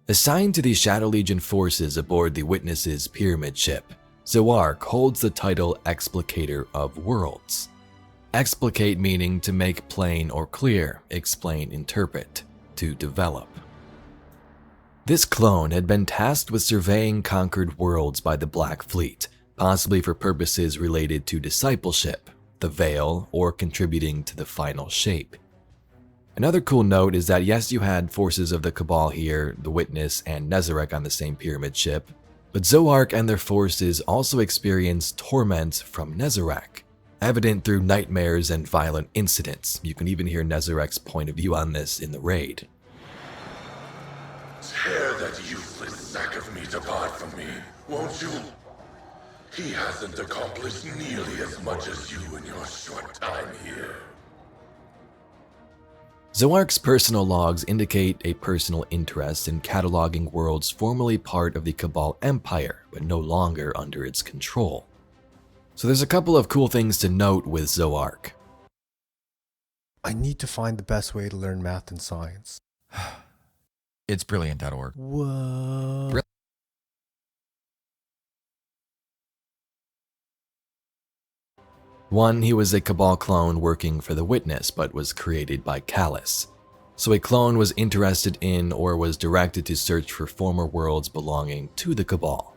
Assigned to the Shadow Legion forces aboard the Witness's pyramid ship, Zoark holds the title Explicator of Worlds. Explicate meaning to make plain or clear, explain, interpret, to develop. This clone had been tasked with surveying conquered worlds by the Black Fleet, possibly for purposes related to discipleship, the Veil, or contributing to the final shape. Another cool note is that yes, you had forces of the Cabal here, the Witness and Nezarec on the same pyramid ship, but Zoark and their forces also experienced torment from Nezarec, evident through nightmares and violent incidents. You can even hear Nezarec's point of view on this in the raid. Tear that useless sack of meat apart from me, won't you? He hasn't accomplished nearly as much as you in your short time here. Zoark's personal logs indicate a personal interest in cataloging worlds formerly part of the Cabal Empire, but no longer under its control. So there's a couple of cool things to note with Zoark. I need to find the best way to learn math and science. It's brilliant.org. Whoa. One, he was a Cabal clone working for the Witness, but was created by Callus. So a clone was interested in or was directed to search for former worlds belonging to the Cabal.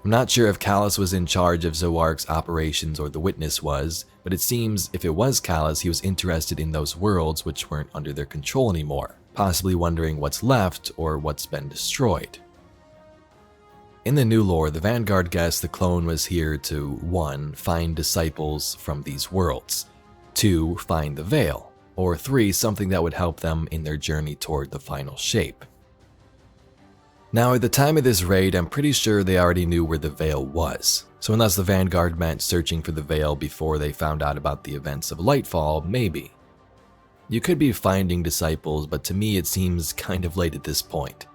I'm not sure if Callus was in charge of Zoark's operations or the Witness was, but it seems if it was Callus, he was interested in those worlds which weren't under their control anymore, possibly wondering what's left or what's been destroyed. In the new lore, the Vanguard guessed the clone was here to 1. Find disciples from these worlds, 2. Find the Veil, or 3. Something that would help them in their journey toward the final shape. Now, at the time of this raid, I'm pretty sure they already knew where the Veil was, so unless the Vanguard meant searching for the Veil before they found out about the events of Lightfall, maybe. You could be finding disciples, but to me it seems kind of late at this point.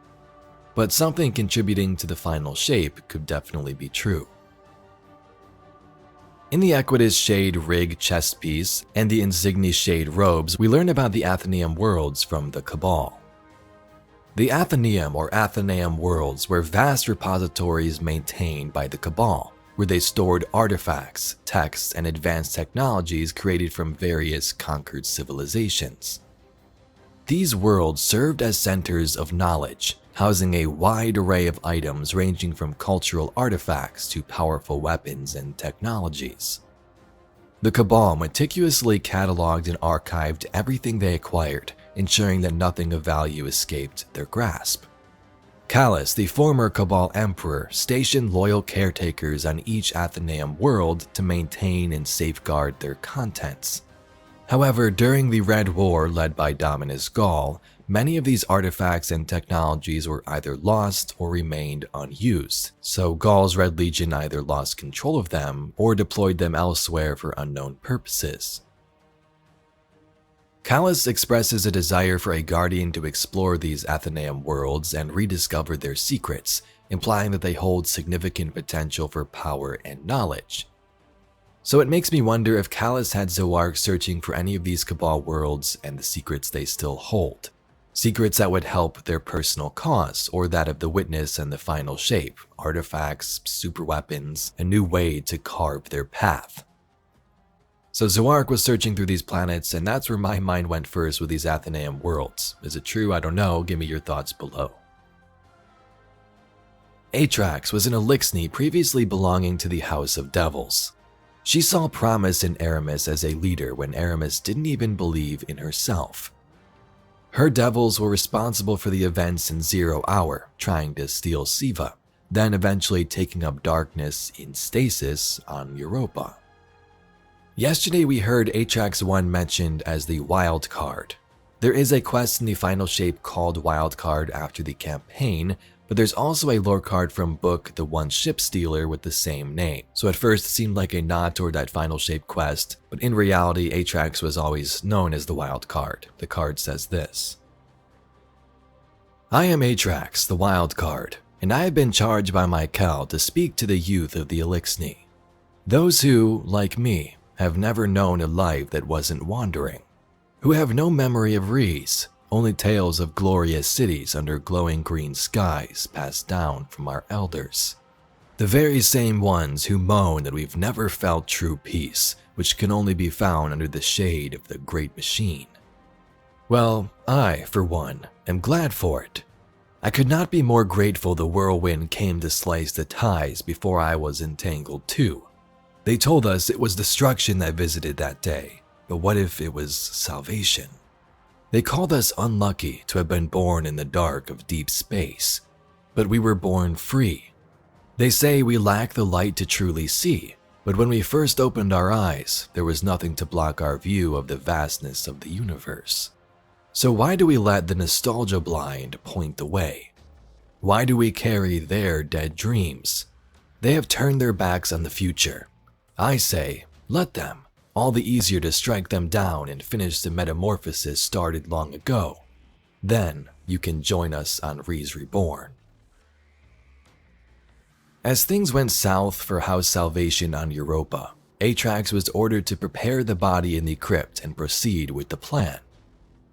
But something contributing to the final shape could definitely be true. In the Equitas Shade Rig chest piece and the Insigni Shade robes, we learn about the Athenaeum worlds from the Cabal. The Athenaeum or Athenaeum worlds were vast repositories maintained by the Cabal, where they stored artifacts, texts, and advanced technologies created from various conquered civilizations. These worlds served as centers of knowledge, housing a wide array of items ranging from cultural artifacts to powerful weapons and technologies. The Cabal meticulously cataloged and archived everything they acquired, ensuring that nothing of value escaped their grasp. Callus, the former Cabal Emperor, stationed loyal caretakers on each Athenaeum world to maintain and safeguard their contents. However, during the Red War led by Dominus Gaul, many of these artifacts and technologies were either lost or remained unused, so Gaul's Red Legion either lost control of them or deployed them elsewhere for unknown purposes. Callus expresses a desire for a guardian to explore these Athenaeum worlds and rediscover their secrets, implying that they hold significant potential for power and knowledge. So it makes me wonder if Callus had Zoark searching for any of these Cabal worlds and the secrets they still hold. Secrets that would help their personal cause, or that of the Witness and the final shape, artifacts, super weapons, a new way to carve their path. So Zoark was searching through these planets, and that's where my mind went first with these Athenaeum worlds. Is it true? I don't know. Give me your thoughts below. Atrax was an Elixni previously belonging to the House of Devils. She saw promise in Aramis as a leader when Aramis didn't even believe in herself. Her devils were responsible for the events in Zero Hour, trying to steal Siva, then eventually taking up darkness in Stasis on Europa. Yesterday we heard Atrax 1 mentioned as the Wild Card. There is a quest in the final shape called Wild Card after the campaign, but there's also a lore card from book The One Ship Stealer with the same name. So at first it seemed like a nod toward that final shape quest, but in reality Atrax was always known as the Wild Card. The card says this: I am Atrax, the Wild Card, and I have been charged by my Kel to speak to the youth of the Elixni. Those who, like me, have never known a life that wasn't wandering, who have no memory of Rees, only tales of glorious cities under glowing green skies passed down from our elders. The very same ones who moan that we've never felt true peace, which can only be found under the shade of the Great Machine. Well, I, for one, am glad for it. I could not be more grateful the whirlwind came to slice the ties before I was entangled too. They told us it was destruction that visited that day, but what if it was salvation? They called us unlucky to have been born in the dark of deep space, but we were born free. They say we lack the light to truly see, but when we first opened our eyes, there was nothing to block our view of the vastness of the universe. So why do we let the nostalgia blind point the way? Why do we carry their dead dreams? They have turned their backs on the future. I say, let them. All the easier to strike them down and finish the metamorphosis started long ago. Then you can join us on Re's Reborn. As things went south for House Salvation on Europa, Atrax was ordered to prepare the body in the crypt and proceed with the plan.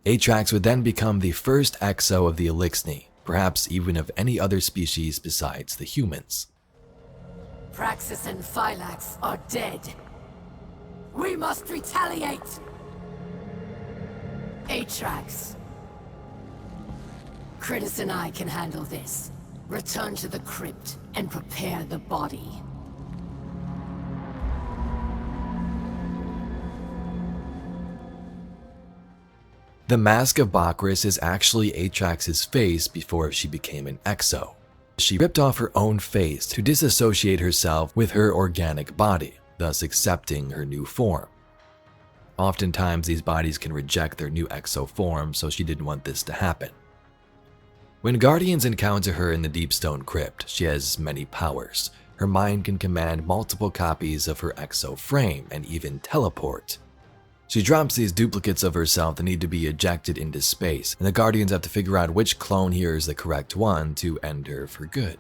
Atrax would then become the first exo of the Elixni, perhaps even of any other species besides the humans. Praxis and Phylax are dead. We must retaliate! Atrax. Critus and I can handle this. Return to the crypt and prepare the body. The mask of Bakris is actually Atrax's face before she became an exo. She ripped off her own face to disassociate herself with her organic body, thus accepting her new form. Oftentimes these bodies can reject their new exo form, so she didn't want this to happen. When Guardians encounter her in the Deepstone Crypt, she has many powers. Her mind can command multiple copies of her exo frame and even teleport. She drops these duplicates of herself that need to be ejected into space, and the Guardians have to figure out which clone here is the correct one to end her for good.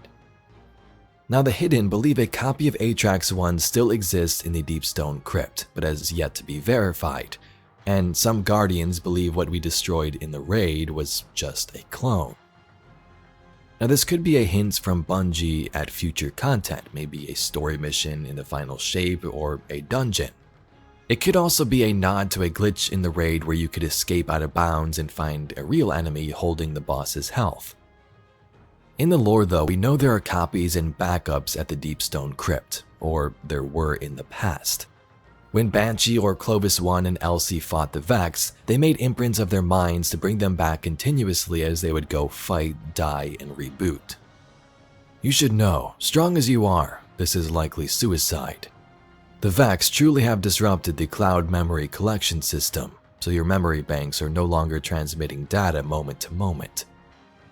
Now the Hidden believe a copy of Atrax 1 still exists in the Deepstone Crypt, but has yet to be verified, and some Guardians believe what we destroyed in the raid was just a clone. Now this could be a hint from Bungie at future content, maybe a story mission in the final shape or a dungeon. It could also be a nod to a glitch in the raid where you could escape out of bounds and find a real enemy holding the boss's health. In the lore though, we know there are copies and backups at the Deepstone Crypt, or there were in the past. When Banshee or Clovis 1 and Elsie fought the Vex, they made imprints of their minds to bring them back continuously as they would go fight, die, and reboot. You should know, strong as you are, this is likely suicide. The Vex truly have disrupted the cloud memory collection system, so your memory banks are no longer transmitting data moment to moment.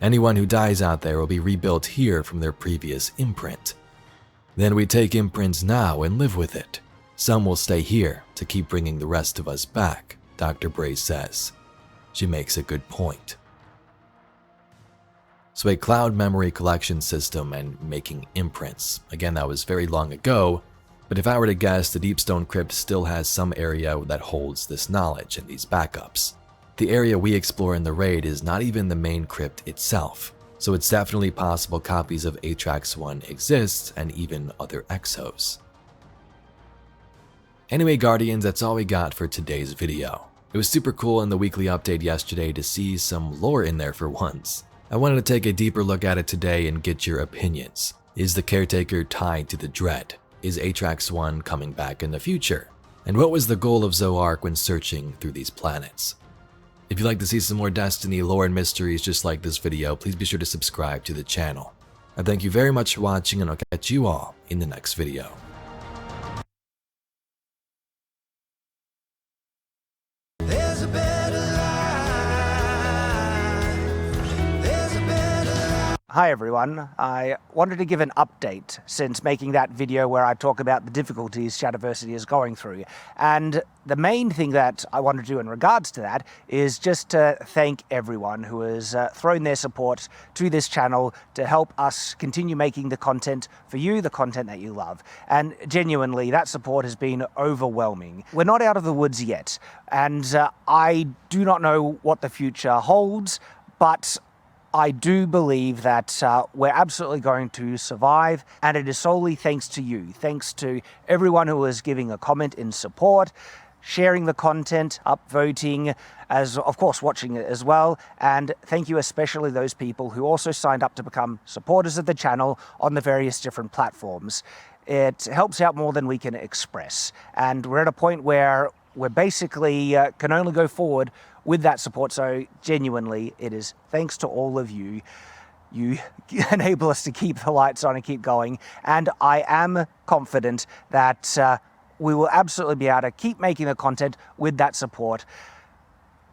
Anyone who dies out there will be rebuilt here from their previous imprint. Then we take imprints now and live with it. Some will stay here to keep bringing the rest of us back, Dr. Bray says. She makes a good point. So a cloud memory collection system and making imprints. Again, that was very long ago, but if I were to guess, the Deepstone Crypt still has some area that holds this knowledge and these backups. The area we explore in the raid is not even the main crypt itself, so it's definitely possible copies of Atrax 1 exist and even other exos. Anyway Guardians, that's all we got for today's video. It was super cool in the weekly update yesterday to see some lore in there for once. I wanted to take a deeper look at it today and get your opinions. Is the Caretaker tied to the Dread? Is Atrax 1 coming back in the future? And what was the goal of Zoark when searching through these planets? If you'd like to see some more Destiny lore and mysteries just like this video, please be sure to subscribe to the channel. I thank you very much for watching, and I'll catch you all in the next video. Hi everyone, I wanted to give an update since making that video where I talk about the difficulties Shadowversity is going through. And the main thing that I want to do in regards to that is just to thank everyone who has thrown their support to this channel to help us continue making the content for you, the content that you love. And genuinely, that support has been overwhelming. We're not out of the woods yet, and I do not know what the future holds, but I do believe that we're absolutely going to survive, and it is solely thanks to you. Thanks to everyone who is giving a comment in support, sharing the content, upvoting, as of course watching it as well. And thank you especially those people who also signed up to become supporters of the channel on the various different platforms. It helps out more than we can express. And we're at a point where we're basically can only go forward with that support. So genuinely, it is thanks to all of you. You enable us to keep the lights on and keep going. And I am confident that we will absolutely be able to keep making the content with that support.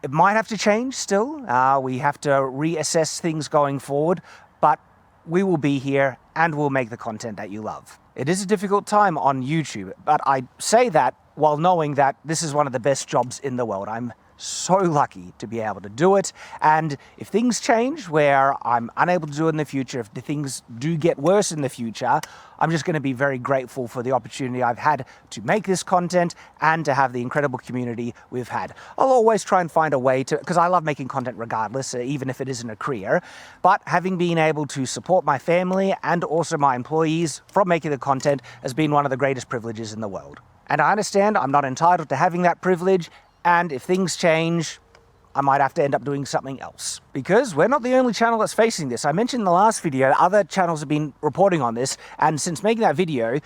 It might have to change still. We have to reassess things going forward, but we will be here and we'll make the content that you love. It is a difficult time on YouTube, but I say that while knowing that this is one of the best jobs in the world. I'm so lucky to be able to do it, and if things change where I'm unable to do it in the future, if the things do get worse in the future, I'm just going to be very grateful for the opportunity I've had to make this content and to have the incredible community we've had. I'll always try and find a way to, because I love making content regardless, even if it isn't a career, but having been able to support my family and also my employees from making the content has been one of the greatest privileges in the world. And I understand I'm not entitled to having that privilege, and if things change, I might have to end up doing something else. Because we're not the only channel that's facing this. I mentioned in the last video, other channels have been reporting on this, and since making that video,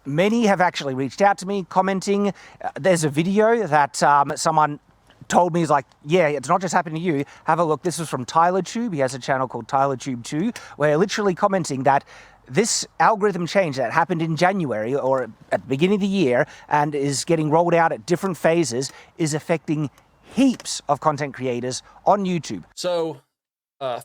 many have actually reached out to me, commenting. There's a video that someone told me, is like, yeah, it's not just happening to you. Have a look. This was from Teil. He has a channel called Teil 2, where literally commenting that this algorithm change that happened in January or at the beginning of the year and is getting rolled out at different phases is affecting heaps of content creators on YouTube. So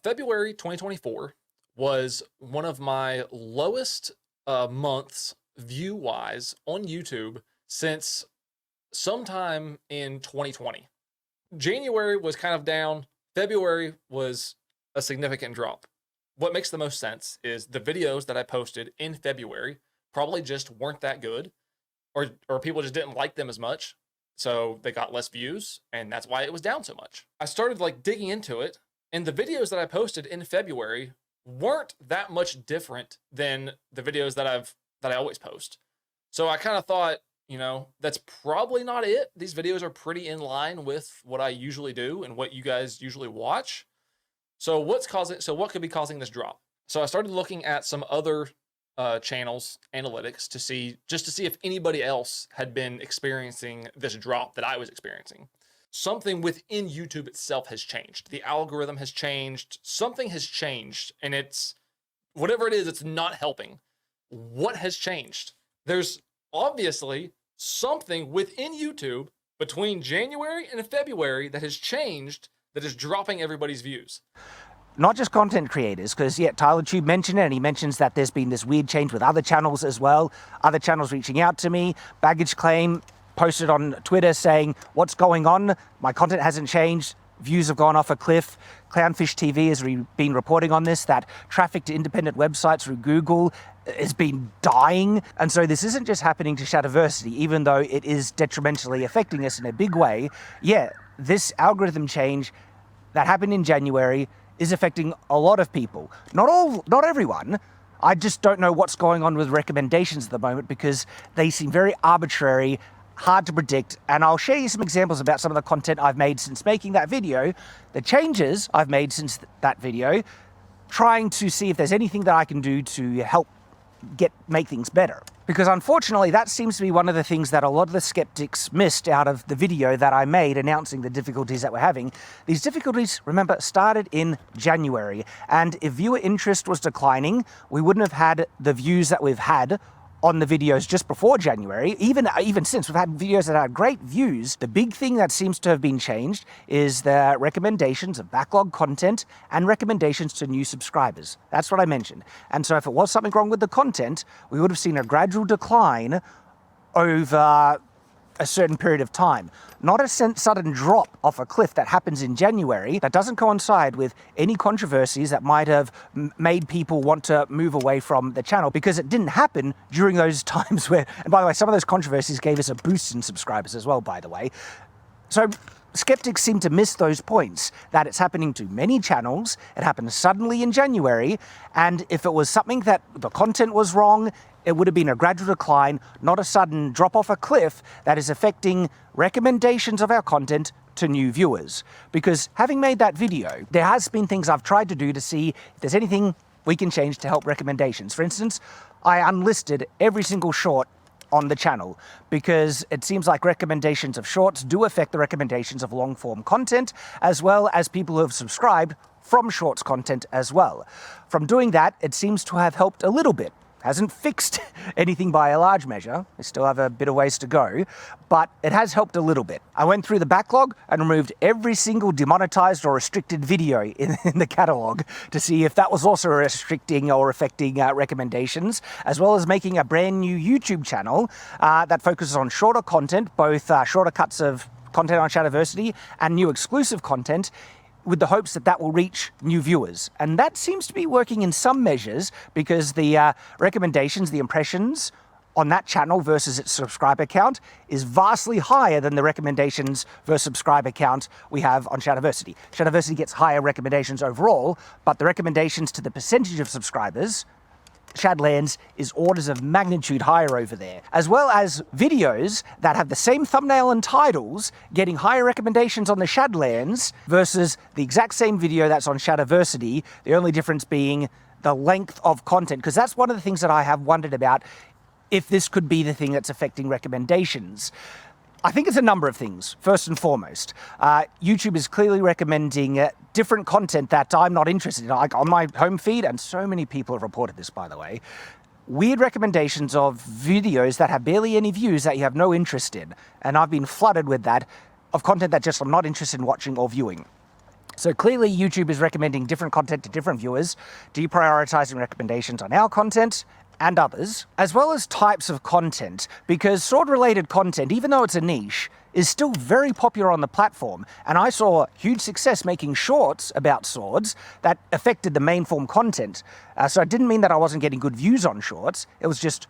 February 2024 was one of my lowest months view-wise on YouTube since sometime in 2020. January was kind of down. February was a significant drop. What makes the most sense is the videos that I posted in February probably just weren't that good, or people just didn't like them as much, so they got less views, and that's why it was down so much. I started like digging into it, and the videos that I posted in February weren't that much different than the videos that I always post. So I kind of thought, you know, that's probably not it. These videos are pretty in line with what I usually do and what you guys usually watch. So what could be causing this drop? So I started looking at some other channels' analytics to see if anybody else had been experiencing this drop that I was experiencing. Something within YouTube itself has changed. The algorithm has changed. Something has changed, and it's whatever it is, it's not helping. What has changed? There's obviously something within YouTube between January and February that has changed, that is dropping everybody's views. Not just content creators, because yeah, Teil mentioned it, and he mentions that there's been this weird change with other channels as well. Other channels reaching out to me. Baggage Claim posted on Twitter saying, what's going on? My content hasn't changed. Views have gone off a cliff. Clownfish TV has been reporting on this, that traffic to independent websites through Google has been dying. And so this isn't just happening to Shadowversity, even though it is detrimentally affecting us in a big way. Yeah, this algorithm change that happened in January is affecting a lot of people. Not everyone. I just don't know what's going on with recommendations at the moment because they seem very arbitrary, hard to predict, and I'll share you some examples about some of the content I've made since making that video, the changes I've made since that video, trying to see if there's anything that I can do to help make things better. Because unfortunately, that seems to be one of the things that a lot of the skeptics missed out of the video that I made announcing the difficulties that we're having. These difficulties, remember, started in January, and if viewer interest was declining, we wouldn't have had the views that we've had on the videos just before January, even since we've had videos that had great views. The big thing that seems to have been changed is the recommendations of backlog content and recommendations to new subscribers. That's what I mentioned. And so if it was something wrong with the content, we would have seen a gradual decline over a certain period of time. Not a sudden drop off a cliff that happens in January that doesn't coincide with any controversies that might have made people want to move away from the channel, because it didn't happen during those times where, and by the way, some of those controversies gave us a boost in subscribers as well, by the way. So skeptics seem to miss those points, that it's happening to many channels, it happened suddenly in January, and if it was something that the content was wrong, it would have been a gradual decline, not a sudden drop off a cliff that is affecting recommendations of our content to new viewers. Because having made that video, there has been things I've tried to do to see if there's anything we can change to help recommendations. For instance, I unlisted every single short on the channel because it seems like recommendations of shorts do affect the recommendations of long form content, as well as people who have subscribed from shorts content as well. From doing that, it seems to have helped a little bit. Hasn't fixed anything by a large measure. We still have a bit of ways to go, but it has helped a little bit. I went through the backlog and removed every single demonetized or restricted video in the catalog to see if that was also restricting or affecting recommendations, as well as making a brand new YouTube channel that focuses on shorter content, both shorter cuts of content on Shadiversity and new exclusive content, with the hopes that that will reach new viewers. And that seems to be working in some measures, because the recommendations, the impressions on that channel versus its subscriber count is vastly higher than the recommendations versus subscriber count we have on Shadiversity. Shadiversity gets higher recommendations overall, but the recommendations to the percentage of subscribers, Shadlands, is orders of magnitude higher over there, as well as videos that have the same thumbnail and titles getting higher recommendations on the Shadlands versus the exact same video that's on Shadiversity, the only difference being the length of content, because that's one of the things that I have wondered about, if this could be the thing that's affecting recommendations. I think it's a number of things. First and foremost, YouTube is clearly recommending different content that I'm not interested in. Like on my home feed, and so many people have reported this, by the way, weird recommendations of videos that have barely any views that you have no interest in. And I've been flooded with that, of content that just I'm not interested in watching or viewing. So clearly YouTube is recommending different content to different viewers, deprioritizing recommendations on our content and others, as well as types of content, because sword-related content, even though it's a niche, is still very popular on the platform. And I saw huge success making shorts about swords that affected the main form content. So it didn't mean that I wasn't getting good views on shorts. It was just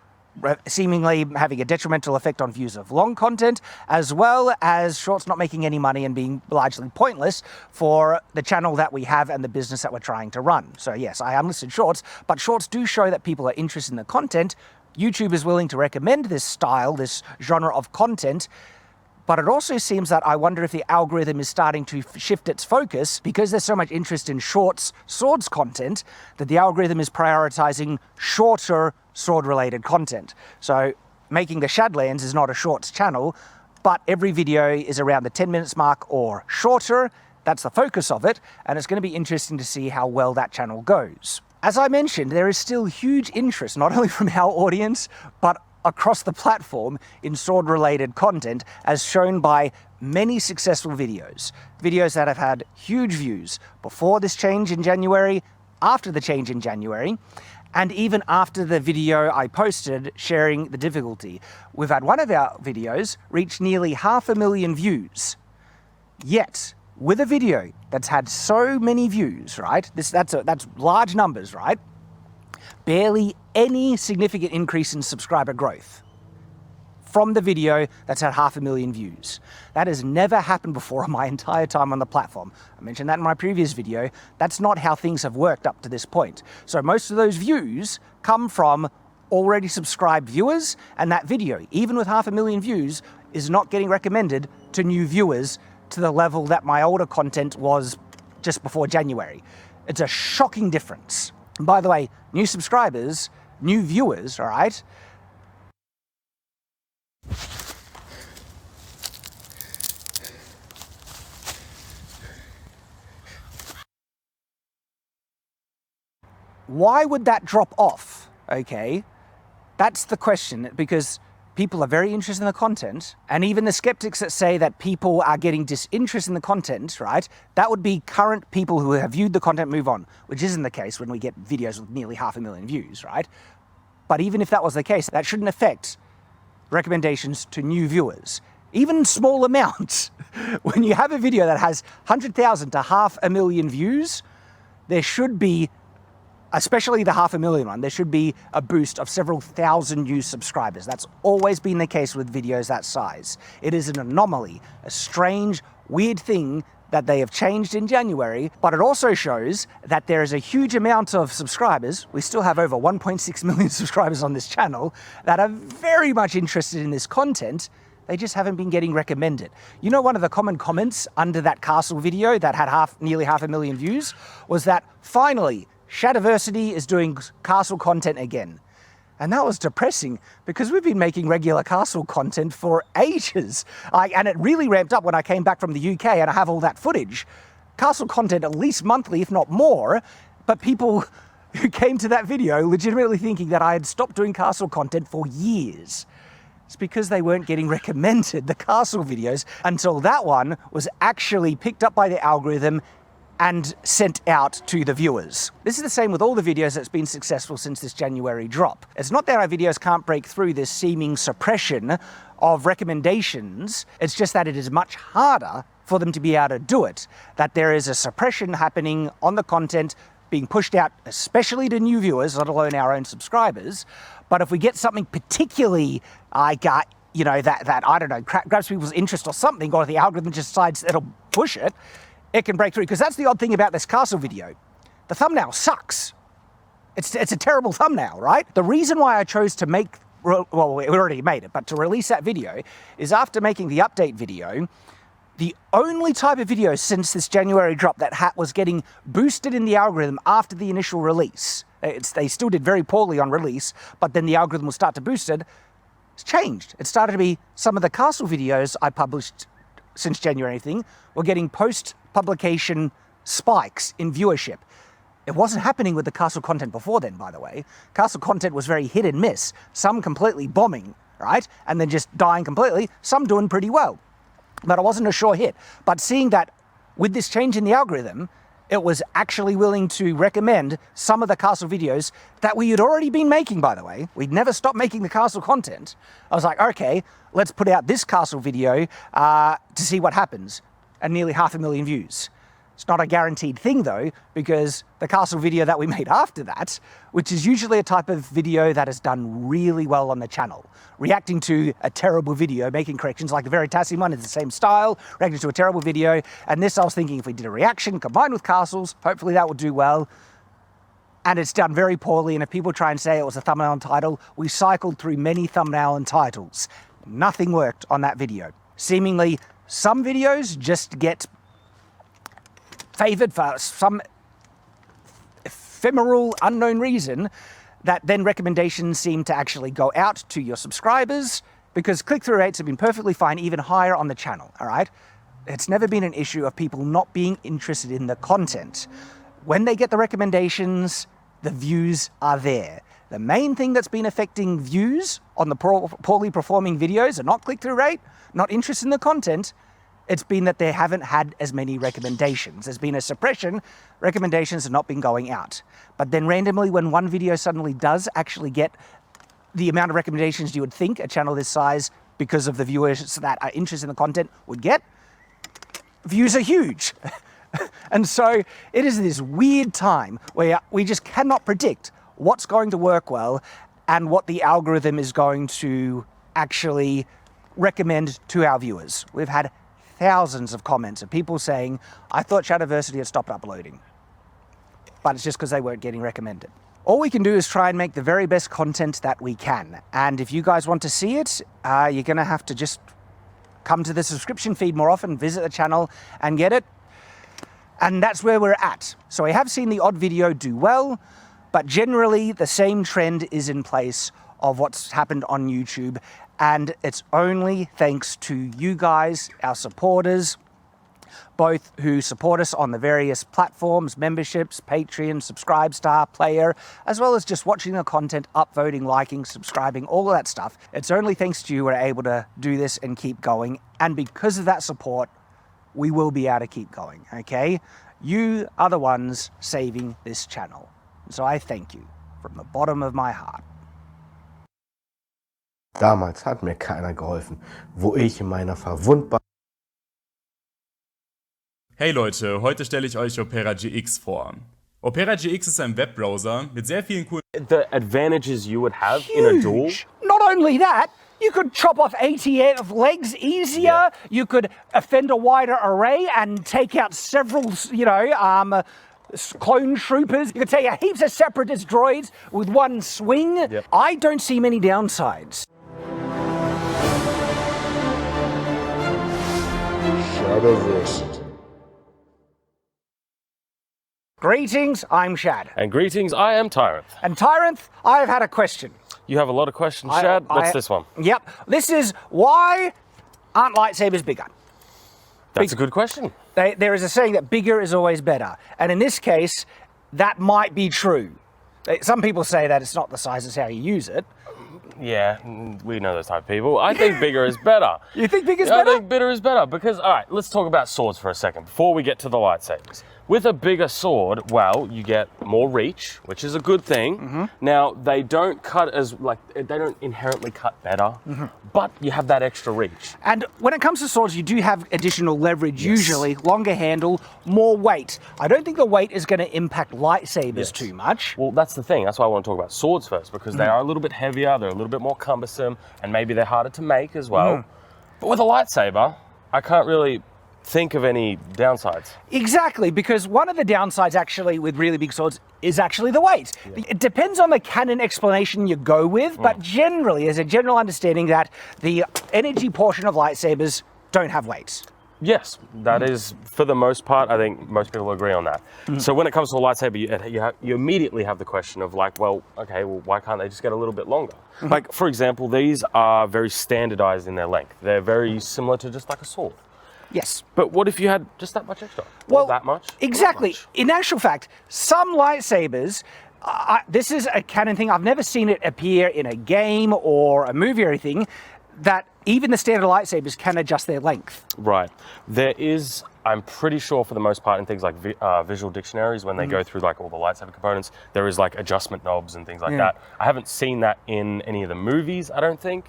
seemingly having a detrimental effect on views of long content, as well as shorts not making any money and being largely pointless for the channel that we have and the business that we're trying to run. So yes, I unlisted shorts, but shorts do show that people are interested in the content. YouTube is willing to recommend this style, this genre of content, but it also seems that I wonder if the algorithm is starting to shift its focus, because there's so much interest in shorts swords content, that the algorithm is prioritizing shorter sword-related content. So making the Shadlands is not a shorts channel, but every video is around the 10 minutes mark or shorter. That's the focus of it, and it's going to be interesting to see how well that channel goes. As I mentioned, there is still huge interest, not only from our audience, but across the platform in sword-related content, as shown by many successful videos. Videos that have had huge views before this change in January, after the change in January, and even after the video I posted sharing the difficulty. We've had one of our videos reach nearly 500,000 views. Yet, with a video that's had so many views, right? That's large numbers, right? Barely any significant increase in subscriber growth from the video that's had 500,000 views. That has never happened before in my entire time on the platform. I mentioned that in my previous video. That's not how things have worked up to this point. So most of those views come from already subscribed viewers, and that video, even with 500,000 views, is not getting recommended to new viewers to the level that my older content was just before January. It's a shocking difference. And by the way, new subscribers, new viewers, all right? Why would that drop off? Okay, That's the question, because people are very interested in the content, and even the skeptics that say that people are getting disinterested in the content, right? That would be current people who have viewed the content move on, which isn't the case when we get videos with nearly 500,000 views, right? But even if that was the case, that shouldn't affect recommendations to new viewers. Even small amounts. When you have a video that has 100,000 to 500,000 views, there should be, especially the 500,000 one, there should be a boost of several thousand new subscribers. That's always been the case with videos that size. It is an anomaly, a strange, weird thing that they have changed in January, but it also shows that there is a huge amount of subscribers. We still have over 1.6 million subscribers on this channel that are very much interested in this content. They just haven't been getting recommended. You know, one of the common comments under that castle video that had nearly 500,000 views was that finally, Shadiversity is doing castle content again. And that was depressing because we've been making regular castle content for ages. And it really ramped up when I came back from the UK and I have all that footage. Castle content at least monthly, if not more. But people who came to that video legitimately thinking that I had stopped doing castle content for years. It's because they weren't getting recommended, the castle videos, until that one was actually picked up by the algorithm and sent out to the viewers. This is the same with all the videos that's been successful since this January drop. It's not that our videos can't break through this seeming suppression of recommendations, it's just that it is much harder for them to be able to do it. That there is a suppression happening on the content being pushed out, especially to new viewers, let alone our own subscribers. But if we get something particularly, you know, that I don't know, grabs people's interest or something, or the algorithm just decides it'll push it, it can break through. Because that's the odd thing about this castle video. The thumbnail sucks. It's a terrible thumbnail, right? The reason why I chose to make, well, we already made it, but to release that video is after making the update video, the only type of video since this January drop that was getting boosted in the algorithm after the initial release, they still did very poorly on release, but then the algorithm will start to boost it, it's changed. It started to be some of the castle videos I published since January thing were getting post-publication spikes in viewership. It wasn't happening with the castle content before then, by the way. Castle content was very hit and miss, some completely bombing, right? And then just dying completely, some doing pretty well. But it wasn't a sure hit. But seeing that with this change in the algorithm, it was actually willing to recommend some of the castle videos that we had already been making, by the way. We'd never stopped making the castle content. I was like, okay, let's put out this castle video to see what happens. And nearly 500,000 views. It's not a guaranteed thing though, because the castle video that we made after that, which is usually a type of video that has done really well on the channel, reacting to a terrible video, making corrections, like the Veritasium one is the same style, reacting to a terrible video, and this I was thinking if we did a reaction combined with castles, hopefully that would do well. And it's done very poorly, and if people try and say it was a thumbnail and title, we cycled through many thumbnail and titles. Nothing worked on that video. Seemingly, some videos just get favored for some ephemeral, unknown reason that then recommendations seem to actually go out to your subscribers because click-through rates have been perfectly fine, even higher on the channel, all right? It's never been an issue of people not being interested in the content. When they get the recommendations, the views are there. The main thing that's been affecting views on the poorly performing videos are not click-through rate, not interest in the content. It's been that they haven't had as many recommendations. There's been a suppression, recommendations have not been going out. But then randomly, when one video suddenly does actually get the amount of recommendations you would think a channel this size, because of the viewers that are interested in the content, would get, views are huge. And so it is this weird time where we just cannot predict what's going to work well and what the algorithm is going to actually recommend to our viewers. We've had thousands of comments of people saying, I thought Shadiversity had stopped uploading. But it's just because they weren't getting recommended. All we can do is try and make the very best content that we can. And if you guys want to see it, you're going to have to just come to the subscription feed more often, visit the channel and get it. And that's where we're at. So I have seen the odd video do well, but generally the same trend is in place of what's happened on YouTube. And it's only thanks to you guys, our supporters, both who support us on the various platforms, memberships, Patreon, Subscribestar, Player, as well as just watching the content, upvoting, liking, subscribing, all of that stuff. It's only thanks to you we're able to do this and keep going. And because of that support, we will be able to keep going, okay? You are the ones saving this channel. So I thank you from the bottom of my heart. Damals hat mir keiner geholfen, wo ich in meiner verwundbaren... Hey Leute, heute stelle ich euch Opera GX vor. Opera GX ist ein Webbrowser mit sehr vielen coolen... The advantages you would have in a duel. Not only that, you could chop off 80 legs easier. Yeah. You could offend a wider array and take out several, clone troopers. You could take out heaps of separatist droids with one swing. Yep. I don't see many downsides. Shadowversity. Greetings, I'm Shad. And greetings, I am Tyrant. And Tyrant, I've had a question. You have a lot of questions, Shad. What's this one? Yep. This is, why aren't lightsabers bigger? That's a good question. There is a saying that bigger is always better. And in this case, that might be true. Some people say that it's not the size, it's how you use it. Yeah, we know those type of people. I think bigger is better. You think bigger is better? I think bigger is better because, all right, let's talk about swords for a second before we get to the lightsabers. With a bigger sword, well, you get more reach, which is a good thing. Mm-hmm. Now, they don't cut they don't inherently cut better, but you have that extra reach. And when it comes to swords, you do have additional leverage, usually, longer handle, more weight. I don't think the weight is going to impact lightsabers too much. Well, that's the thing. That's why I want to talk about swords first, because they are a little bit heavier, they're a little bit more cumbersome, and maybe they're harder to make as well. But with a lightsaber, I can't really think of any downsides. Exactly, because one of the downsides actually with really big swords is actually the weight. Yeah. It depends on the canon explanation you go with, but generally there's a general understanding that the energy portion of lightsabers don't have weight. Yes, that is, for the most part, I think most people agree on that. So when it comes to a lightsaber, you immediately have the question of like, well, okay, well, why can't they just get a little bit longer? Like, for example, these are very standardized in their length. They're very similar to just like a sword. Yes. But what if you had just that much extra? Well, or that much? Exactly. Much? In actual fact, some lightsabers, this is a canon thing, I've never seen it appear in a game or a movie or anything, that even the standard lightsabers can adjust their length. Right. There is, I'm pretty sure for the most part in things like visual dictionaries, when they go through like all the lightsaber components, there is like adjustment knobs and things like that. I haven't seen that in any of the movies, I don't think.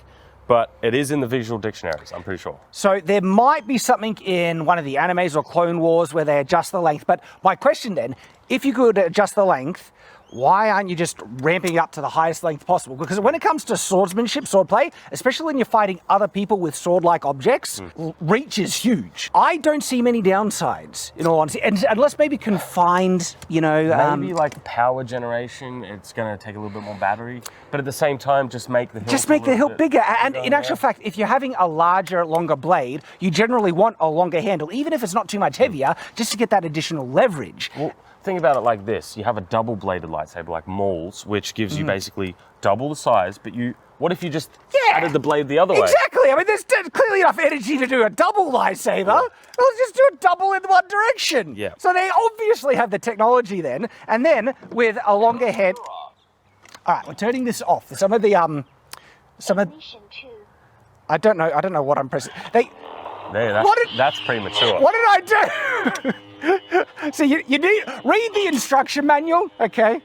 But it is in the visual dictionaries, I'm pretty sure. So there might be something in one of the animes or Clone Wars where they adjust the length. But my question then, if you could adjust the length, why aren't you just ramping it up to the highest length possible? Because when it comes to swordsmanship, swordplay, especially when you're fighting other people with sword-like objects, reach is huge. I don't see many downsides, in all honesty, and unless maybe confined, maybe like power generation, it's going to take a little bit more battery, but at the same time, just make the hilt bigger. And in actual fact, if you're having a larger, longer blade, you generally want a longer handle, even if it's not too much heavier, just to get that additional leverage. Well, think about it like this. You have a double-bladed lightsaber like Maul's, which gives you basically double the size, but what if you just added the blade the other way? Exactly. I mean, there's clearly enough energy to do a double lightsaber. Let's just do a double in one direction. Yeah. So they obviously have the technology then, and then with a longer head. All right, we're turning this off. Some of I don't know what I'm pressing. That's premature. What did I do? So you need read the instruction manual, okay?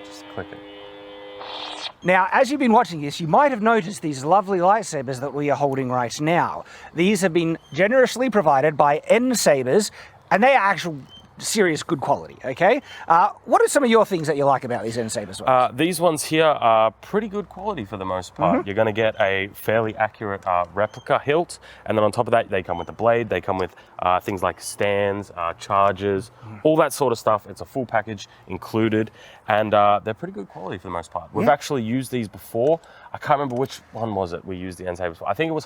Just click it. Now, as you've been watching this, you might have noticed these lovely lightsabers that we are holding right now. These have been generously provided by N Sabers, and they are actual serious good quality, okay? What are some of your things that you like about these N Sabers? These ones here are pretty good quality for the most part. You're going to get a fairly accurate replica hilt, and then on top of that, they come with a blade, they come with things like stands, chargers, all that sort of stuff. It's a full package included, and they're pretty good quality for the most part. We've actually used these before. I can't remember which one was it we used the N Sabers for. I think it was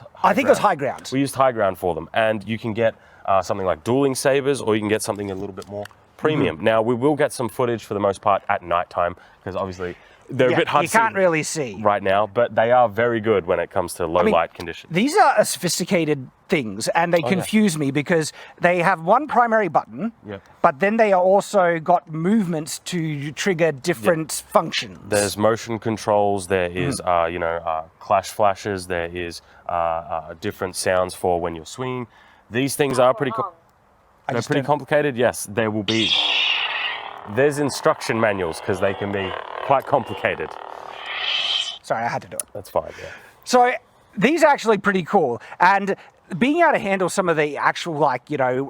High Ground. We used High Ground for them, and you can get something like dueling sabers, or you can get something a little bit more premium. Now, we will get some footage for the most part at nighttime, because obviously They're a bit hard you to see can't really see. right now, but they are very good when it comes to low light conditions. These are sophisticated things, and they confuse me because they have one primary button, but then they are also got movements to trigger different functions. There's motion controls. There is, clash flashes. There is different sounds for when you're swinging. These things are pretty. They're pretty complicated. Yes, there will be. There's instruction manuals because they can be quite complicated. Sorry, I had to do it. That's fine. Yeah. So these are actually pretty cool, and being able to handle some of the actual,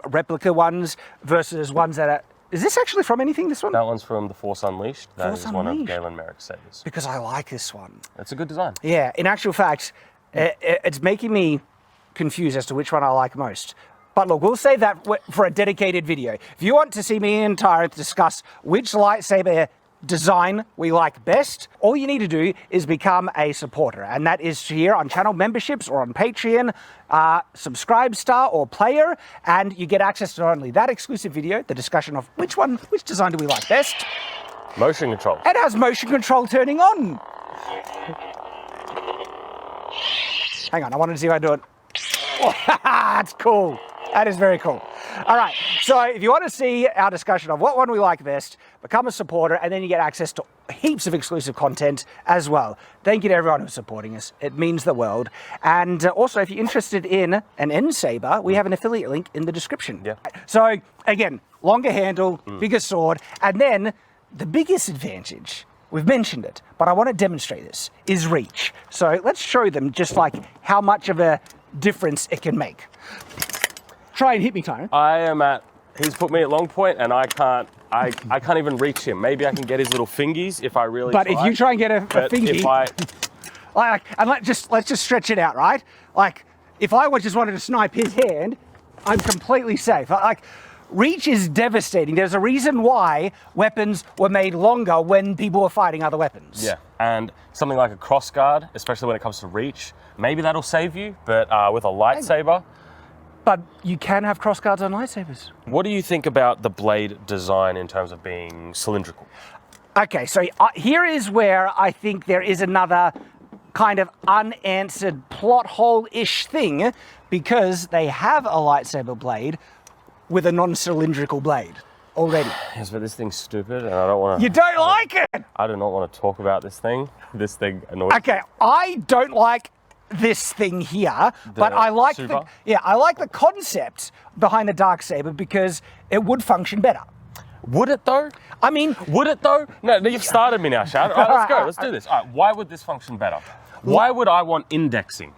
replica ones versus ones that are... Is this actually from anything, this one? That one's from The Force Unleashed. That Force is one of Unleashed. Galen Merrick's sabers. Because I like this one. It's a good design. Yeah, in actual fact, it's making me confused as to which one I like most. But look, we'll save that for a dedicated video. If you want to see me and Tyler discuss which lightsaber design we like best, all you need to do is become a supporter, and that is here on channel memberships or on Patreon, subscribe star or player, and you get access to not only that exclusive video, the discussion of which design do we like best. Motion control. It has motion control turning on. Hang on, I wanted to see if I do it. Oh, that's cool. That is very cool. All right, so if you want to see our discussion of what one we like best, become a supporter, and then you get access to heaps of exclusive content as well. Thank you to everyone who's supporting us. It means the world. And also, if you're interested in an end saber, we have an affiliate link in the description. Yeah. So again, longer handle, bigger sword, and then the biggest advantage, we've mentioned it, but I want to demonstrate this, is reach. So let's show them just like how much of a difference it can make. Try and hit me, Tyrone. He's put me at long point, and I can't even reach him. Maybe I can get his little fingies if I really But try. if you try and get a fingy, let's just stretch it out, right? Like, if I just wanted to snipe his hand, I'm completely safe. Reach is devastating. There's a reason why weapons were made longer when people were fighting other weapons. Yeah, and something like a crossguard, especially when it comes to reach, maybe that'll save you, but with a lightsaber... But you can have crossguards on lightsabers. What do you think about the blade design in terms of being cylindrical? Okay, so here is where I think there is another kind of unanswered plot hole-ish thing, because they have a lightsaber blade with a non-cylindrical blade already. Yes, but this thing's stupid, and I don't want to... You don't like it? I do not want to talk about this thing. This thing annoys me. Okay, I don't like this thing here, but I like I like the concept behind the Darksaber because it would function better. Would it though? I mean, would it though? No, you've started me now, Shad. All right, let's go. Let's do this. All right, why would this function better? Why would I want indexing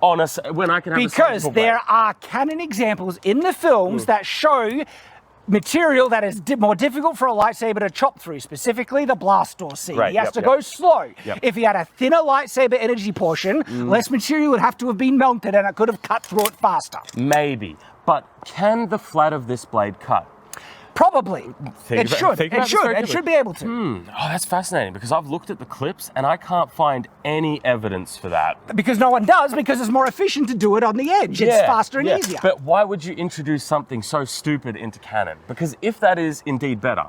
on when I can have because there are canon examples in the films that show material that is more difficult for a lightsaber to chop through, specifically the blast door scene. Right, he has to go slow. If he had a thinner lightsaber energy portion, less material would have to have been melted and it could have cut through it faster. Maybe, but can the flat of this blade cut? Probably. It should be able to. Oh, that's fascinating, because I've looked at the clips and I can't find any evidence for that. Because no one does, because it's more efficient to do it on the edge. It's faster and easier. But why would you introduce something so stupid into canon? Because if that is indeed better,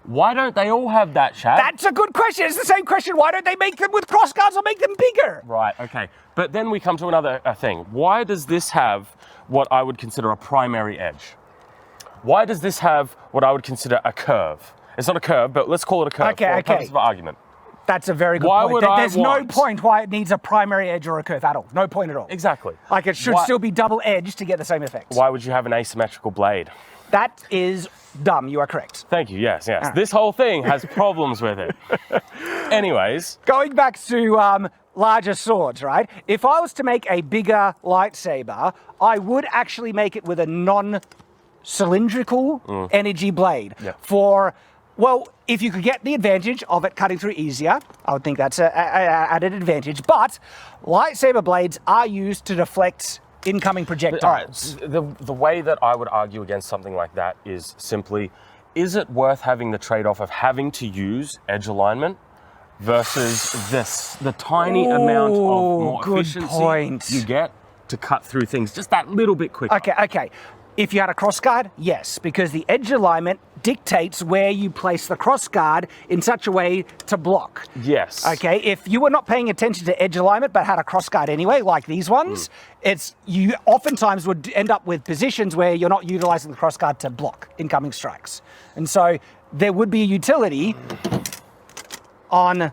why don't they all have that, Shad? That's a good question. It's the same question. Why don't they make them with crossguards or make them bigger? Right, okay. But then we come to another thing. Why does this have what I would consider a primary edge? Why does this have what I would consider a curve? It's not a curve, but let's call it a curve for the purpose of argument. That's a very good point. There's no point why it needs a primary edge or a curve at all. No point at all. Exactly. Like, it should still be double edged to get the same effect. Why would you have an asymmetrical blade? That is dumb. You are correct. Thank you. Yes. This whole thing has problems with it. Anyways. Going back to larger swords, right? If I was to make a bigger lightsaber, I would actually make it with a non-cylindrical energy blade well, if you could get the advantage of it cutting through easier, I would think that's an added advantage. But lightsaber blades are used to deflect incoming projectiles. All right, the way that I would argue against something like that is simply, is it worth having the trade-off of having to use edge alignment versus the tiny amount of more efficiency you get to cut through things just that little bit quicker? Okay. If you had a crossguard, yes, because the edge alignment dictates where you place the crossguard in such a way to block. Yes. Okay, if you were not paying attention to edge alignment but had a crossguard anyway, like these ones, you oftentimes would end up with positions where you're not utilizing the crossguard to block incoming strikes. And so there would be a utility on,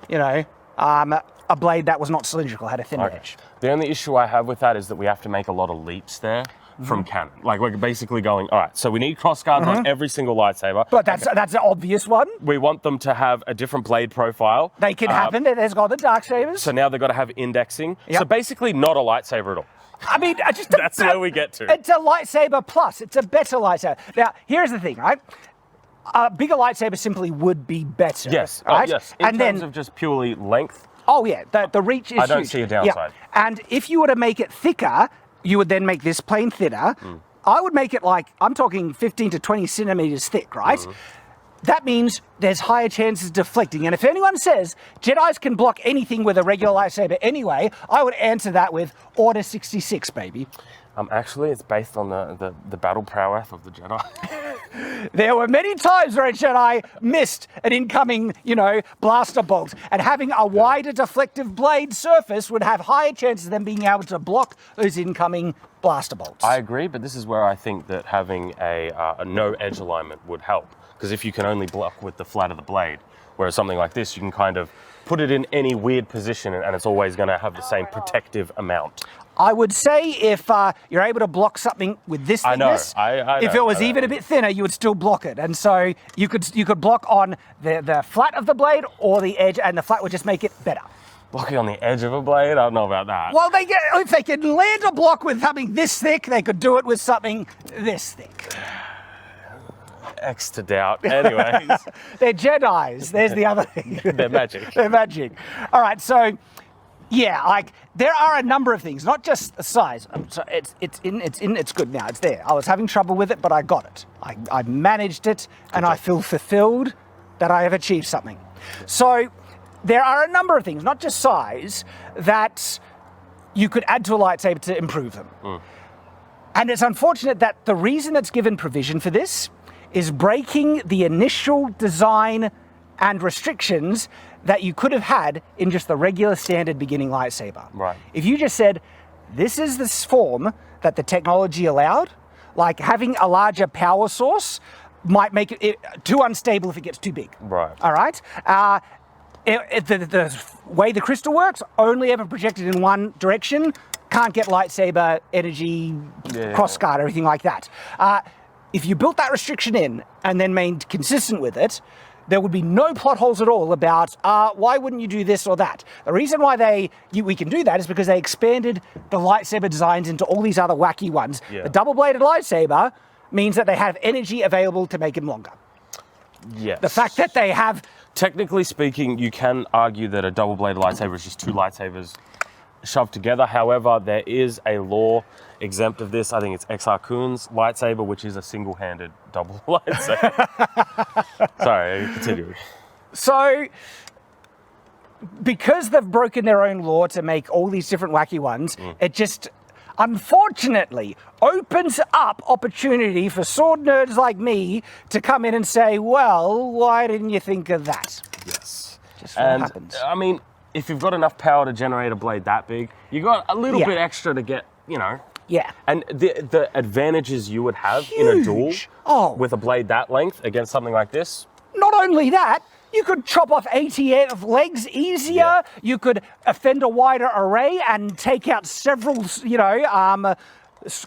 you know, a blade that was not cylindrical, had a thinner edge. The only issue I have with that is that we have to make a lot of leaps there from canon. Like, we're basically going, all right, so we need crossguards on every single lightsaber. But that's an obvious one. We want them to have a different blade profile. They can happen. There's got the dark sabers. So now they've got to have indexing. Yep. So basically not a lightsaber at all. I mean, That's where we get to. It's a lightsaber plus. It's a better lightsaber. Now, here's the thing, right? A bigger lightsaber simply would be better. Yes. Right? Yes. In terms of just purely length. Oh, yeah. The reach is I don't huge. see a downside. Yeah. And if you were to make it thicker, you would then make this plane thinner. I would make it like, I'm talking 15 to 20 centimeters thick, right? That means there's higher chances of deflecting. And if anyone says Jedis can block anything with a regular lightsaber anyway, I would answer that with Order 66, baby. Actually, it's based on the battle prowess of the Jedi. There were many times where a Jedi missed an incoming, you know, blaster bolt, and having a wider deflective blade surface would have higher chances of them being able to block those incoming blaster bolts. I agree, but this is where I think that having a no edge alignment would help. Because if you can only block with the flat of the blade, whereas something like this, you can kind of put it in any weird position and it's always going to have the same protective amount. I would say if you're able to block something with this thickness, if it was even a bit thinner, you would still block it. And so you could block on the flat of the blade or the edge, and the flat would just make it better. Blocking on the edge of a blade? I don't know about that. Well, if they could land a block with something this thick, they could do it with something this thick. X to doubt. Anyways. They're Jedis. There's the other thing. They're magic. They're magic. All right, so yeah, like there are a number of things, not just the size. So it's good now. It's there. I was having trouble with it, but I got it. I managed it, and I feel fulfilled that I have achieved something. So there are a number of things, not just size, that you could add to a lightsaber to improve them. And it's unfortunate that the reason that's given provision for this is breaking the initial design and restrictions that you could have had in just the regular standard beginning lightsaber. Right. If you just said, this is the form that the technology allowed, like having a larger power source might make it too unstable if it gets too big. Right. All right? The way the crystal works, only ever projected in one direction, can't get lightsaber energy, crossguard, everything like that. If you built that restriction in and then remained consistent with it, there would be no plot holes at all about why wouldn't you do this or that. The reason why we can do that is because they expanded the lightsaber designs into all these other wacky ones. Yeah. The double-bladed lightsaber means that they have energy available to make them longer. Yes. The fact that they have... Technically speaking, you can argue that a double-bladed lightsaber is just two lightsabers shoved together. However, there is a law exempt of this. I think it's Exar Kun's lightsaber, which is a single-handed double lightsaber. Sorry, continue. So, because they've broken their own law to make all these different wacky ones, it just, unfortunately, opens up opportunity for sword nerds like me to come in and say, well, why didn't you think of that? Yes. Just what happens. I mean, if you've got enough power to generate a blade that big, you got a little bit extra to get, you know. Yeah. And the advantages you would have in a duel with a blade that length against something like this. Not only that, you could chop off 80 of legs easier. Yeah. You could offend a wider array and take out several, you know,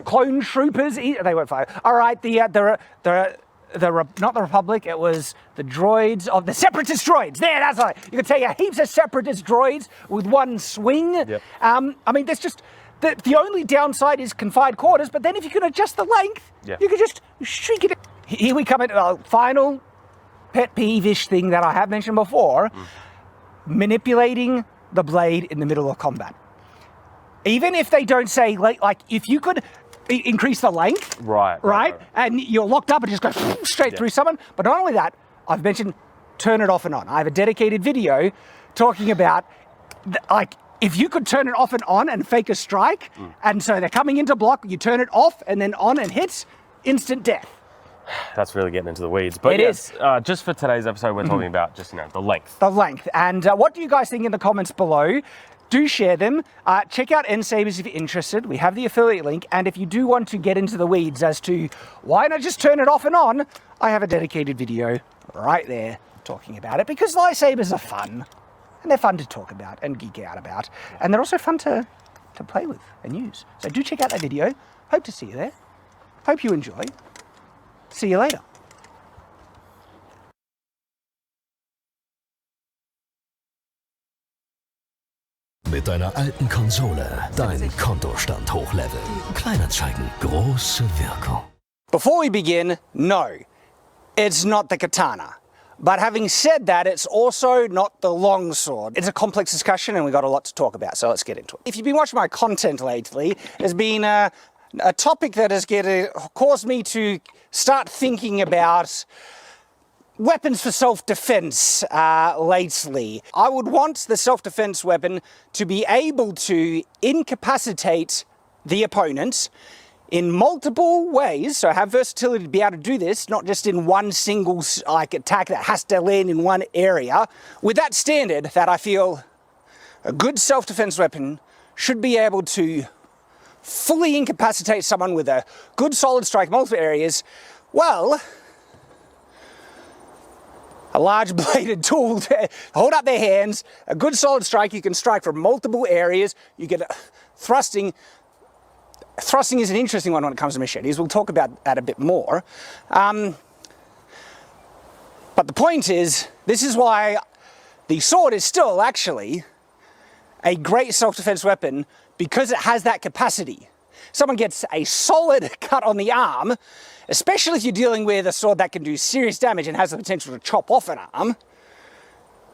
clone troopers. They won't fire. All right, not the Republic, it was the droids of the Separatist droids. There, that's right. You could take out heaps of Separatist droids with one swing. Yep. I mean, there's just, the only downside is confined quarters, but then if you can adjust the length, you could just shrink it. Here we come into the final pet peeve-ish thing that I have mentioned before, manipulating the blade in the middle of combat. Even if they don't say, like if you could increase the length, right, and you're locked up and just go straight through someone. But not only that, I've mentioned turn it off and on. I have a dedicated video talking about, like, if you could turn it off and on and fake a strike, and so they're coming into block, you turn it off and then on and hits, instant death. That's really getting into the weeds. But It is. Just for today's episode, we're talking about just, the length. The length. And what do you guys think in the comments below? Do share them. Check out N-Sabers if you're interested. We have the affiliate link. And if you do want to get into the weeds as to why not just turn it off and on, I have a dedicated video right there talking about it, because lightsabers are fun. And they're fun to talk about and geek out about. And they're also fun to play with and use. So do check out that video. Hope to see you there. Hope you enjoy. See you later. Mit deiner alten Konsole deinen Kontostand hochleveln. Kleinanzeigen, große Wirkung. Before we begin, no, it's not the katana. But having said that, it's also not the longsword. It's a complex discussion and we've got a lot to talk about, so let's get into it. If you've been watching my content lately, there's been a topic that has caused me to start thinking about weapons for self-defense lately. I would want the self-defense weapon to be able to incapacitate the opponent in multiple ways, so have versatility to be able to do this, not just in one single attack that has to land in one area. With that standard, that I feel a good self-defense weapon should be able to fully incapacitate someone with a good solid strike, multiple areas. Well, a large bladed tool to hold up their hands, a good solid strike, you can strike from multiple areas, you get thrusting. Thrusting is an interesting one when it comes to machetes. We'll talk about that a bit more. But the point is, this is why the sword is still actually a great self-defense weapon, because it has that capacity. Someone gets a solid cut on the arm, especially if you're dealing with a sword that can do serious damage and has the potential to chop off an arm.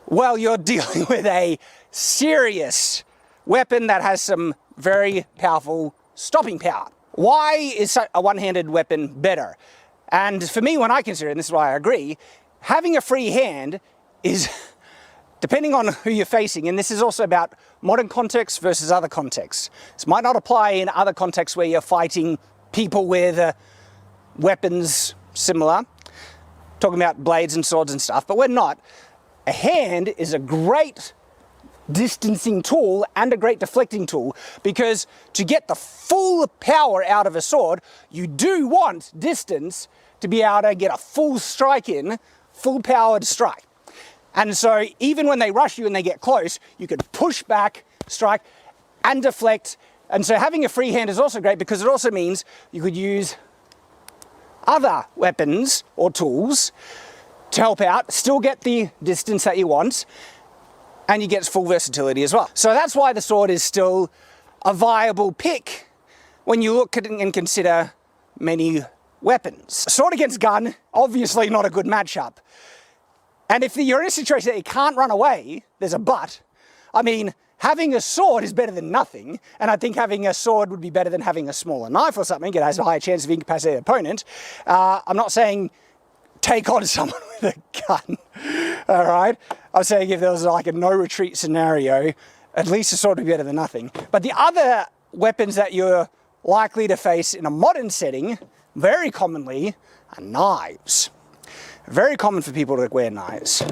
Well, you're dealing with a serious weapon that has some very powerful stopping power. Why is a one-handed weapon better? And for me, when I consider it, and this is why I agree, having a free hand is, depending on who you're facing, and this is also about modern contexts versus other contexts. This might not apply in other contexts where you're fighting people with weapons similar, talking about blades and swords and stuff, but we're not. A hand is a great distancing tool and a great deflecting tool, because to get the full power out of a sword, you do want distance to be able to get a full strike in, full powered strike. And so even when they rush you and they get close, you can push back, strike, and deflect. And so having a free hand is also great, because it also means you could use other weapons or tools to help out, still get the distance that you want, and you get full versatility as well. So that's why the sword is still a viable pick when you look at and consider many weapons. Sword against gun, obviously not a good matchup. And if you're in a situation that you can't run away, there's a but. I mean, having a sword is better than nothing, and I think having a sword would be better than having a smaller knife or something. It has a higher chance of incapacitating an opponent. I'm not saying take on someone with a gun, all right? I'm saying if there was like a no retreat scenario, at least a sword would be better than nothing. But the other weapons that you're likely to face in a modern setting, very commonly, are knives. Very common for people to wear knives.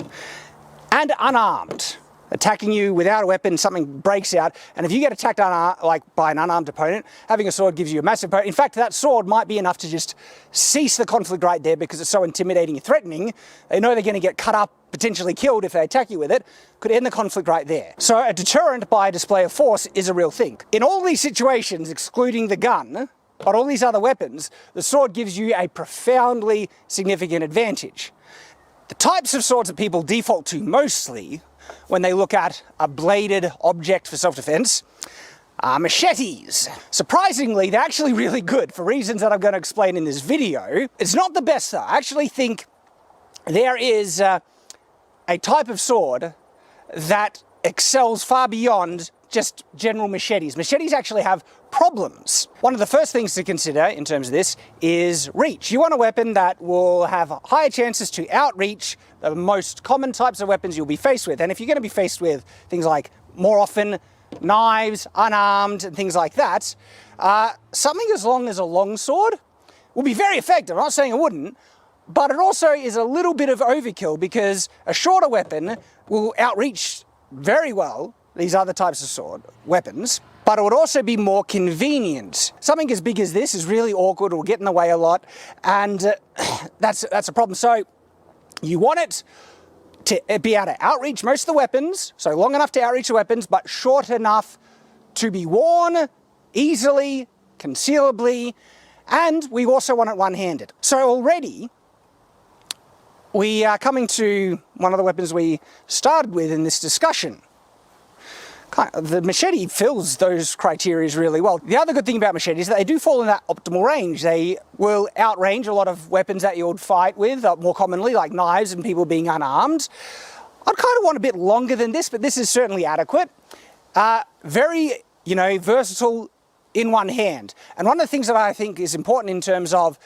And unarmed. Attacking you without a weapon, something breaks out, and if you get attacked by an unarmed opponent, having a sword gives you a massive power. In fact, that sword might be enough to just cease the conflict right there, because it's so intimidating and threatening. They know they're going to get cut up, potentially killed if they attack you with it. Could end the conflict right there. So a deterrent by display of force is a real thing. In all these situations, excluding the gun, but all these other weapons, the sword gives you a profoundly significant advantage. The types of swords that people default to mostly when they look at a bladed object for self-defense are machetes. Surprisingly, they're actually really good for reasons that I'm going to explain in this video. It's not the best though. I actually think there is a type of sword that excels far beyond just general machetes. Machetes actually have problems. One of the first things to consider in terms of this is reach. You want a weapon that will have higher chances to outreach the most common types of weapons you'll be faced with. And if you're going to be faced with things like, more often, knives, unarmed, and things like that, something as long as a longsword will be very effective. I'm not saying it wouldn't, but it also is a little bit of overkill because a shorter weapon will outreach very well these other types of weapons, but it would also be more convenient. Something as big as this is really awkward, it will get in the way a lot, and that's a problem. So you want it to be able to outreach most of the weapons, so long enough to outreach the weapons, but short enough to be worn easily, concealably, and we also want it one-handed. So already, we are coming to one of the weapons we started with in this discussion. The machete fills those criteria really well. The other good thing about machetes is that they do fall in that optimal range. They will outrange a lot of weapons that you would fight with, more commonly, like knives and people being unarmed. I'd kind of want a bit longer than this, but this is certainly adequate. Very, versatile in one hand. And one of the things that I think is important in terms of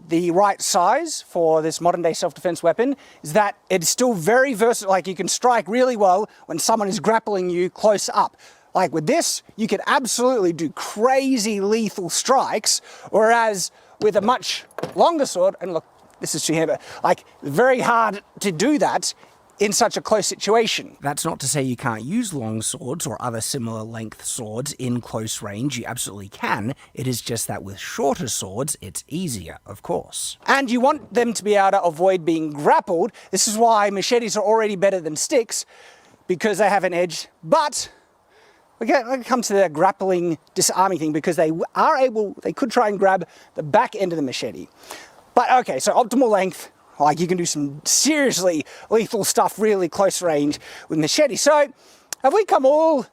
the right size for this modern day self-defense weapon is that it's still very versatile. Like you can strike really well when someone is grappling you close up. Like with this, you could absolutely do crazy lethal strikes, whereas with a much longer sword, and look, this is two-handed, like very hard to do that in such a close situation. That's not to say you can't use long swords or other similar length swords in close range. You absolutely can. It is just that with shorter swords, it's easier, of course. And you want them to be able to avoid being grappled. This is why machetes are already better than sticks, because they have an edge. But we come to the grappling, disarming thing, because they could try and grab the back end of the machete. But okay, so optimal length. Like you can do some seriously lethal stuff really close range with machete. So have we come all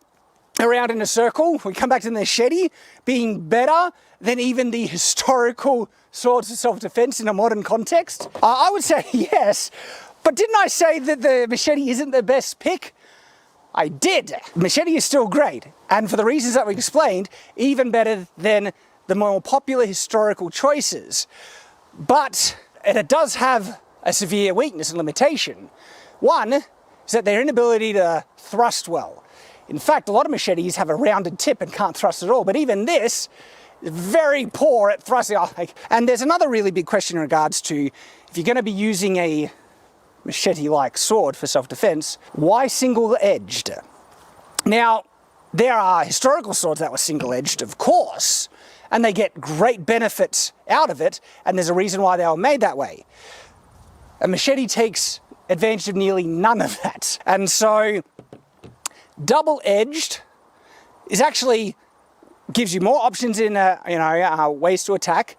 around in a circle? We come back to the machete being better than even the historical swords of self-defense in a modern context? I would say yes, but didn't I say that the machete isn't the best pick? I did. Machete is still great, and for the reasons that we explained, even better than the more popular historical choices. But it does have a severe weakness and limitation. One is that their inability to thrust well. In fact, a lot of machetes have a rounded tip and can't thrust at all, but even this is very poor at thrusting. And there's another really big question in regards to, if you're going to be using a machete-like sword for self-defense, why single-edged? Now, there are historical swords that were single-edged, of course, and they get great benefits out of it, and there's a reason why they were made that way. A machete takes advantage of nearly none of that. And so, double-edged is actually gives you more options in ways to attack.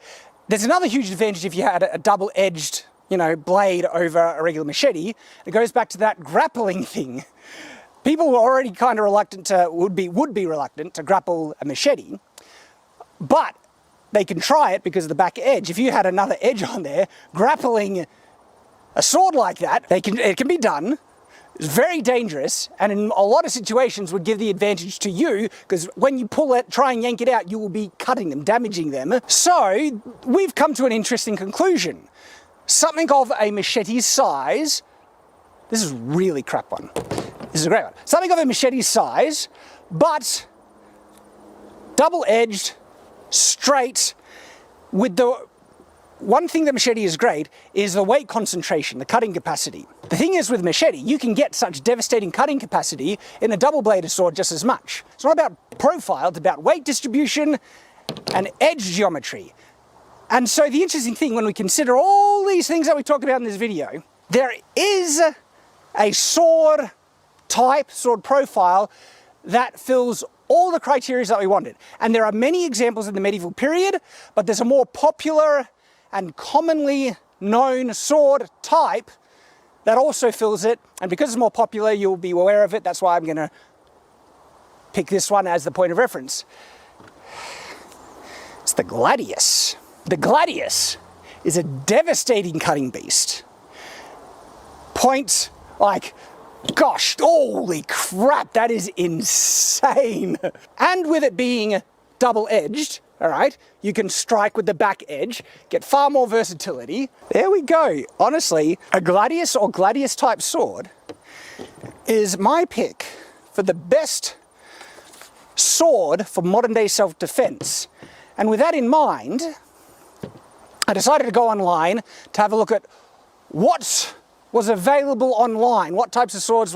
There's another huge advantage if you had a double-edged blade over a regular machete. It goes back to that grappling thing. People were already kind of reluctant to, would be reluctant to grapple a machete. But they can try it because of the back edge. If you had another edge on there, grappling a sword like that, it can be done. It's very dangerous, and in a lot of situations would give the advantage to you, because when you pull it, try and yank it out, you will be cutting them, damaging them. So we've come to an interesting conclusion. Something of a machete's size, this is a really crap one. This is a great one. Something of a machete's size, but double-edged, straight, with the one thing that machete is great is the weight concentration, the cutting capacity. The thing is with machete, you can get such devastating cutting capacity in a double-bladed sword just as much. It's not about profile, it's about weight distribution and edge geometry. And so the interesting thing, when we consider all these things that we talked about in this video, there is a sword type, sword profile, that fills all the criteria that we wanted. And there are many examples in the medieval period, but there's a more popular and commonly known sword type that also fills it. And because it's more popular, you'll be aware of it. That's why I'm going to pick this one as the point of reference. It's the gladius. The gladius is a devastating cutting beast. Point, like, gosh, holy crap, that is insane. And with it being double-edged, all right, you can strike with the back edge, get far more versatility. There we go. Honestly, a gladius or gladius type sword is my pick for the best sword for modern day self-defense. And with that in mind, I decided to go online to have a look at what was available online, what types of swords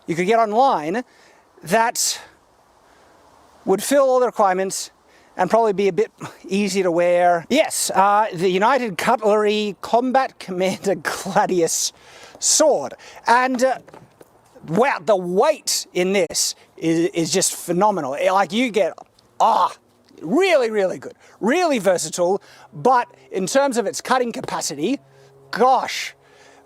you could get online that would fill all the requirements and probably be a bit easy to wear. Yes, the United Cutlery Combat Commander Gladius sword. And wow, the weight in this is just phenomenal. Like you get, really, really good, really versatile, but in terms of its cutting capacity, gosh,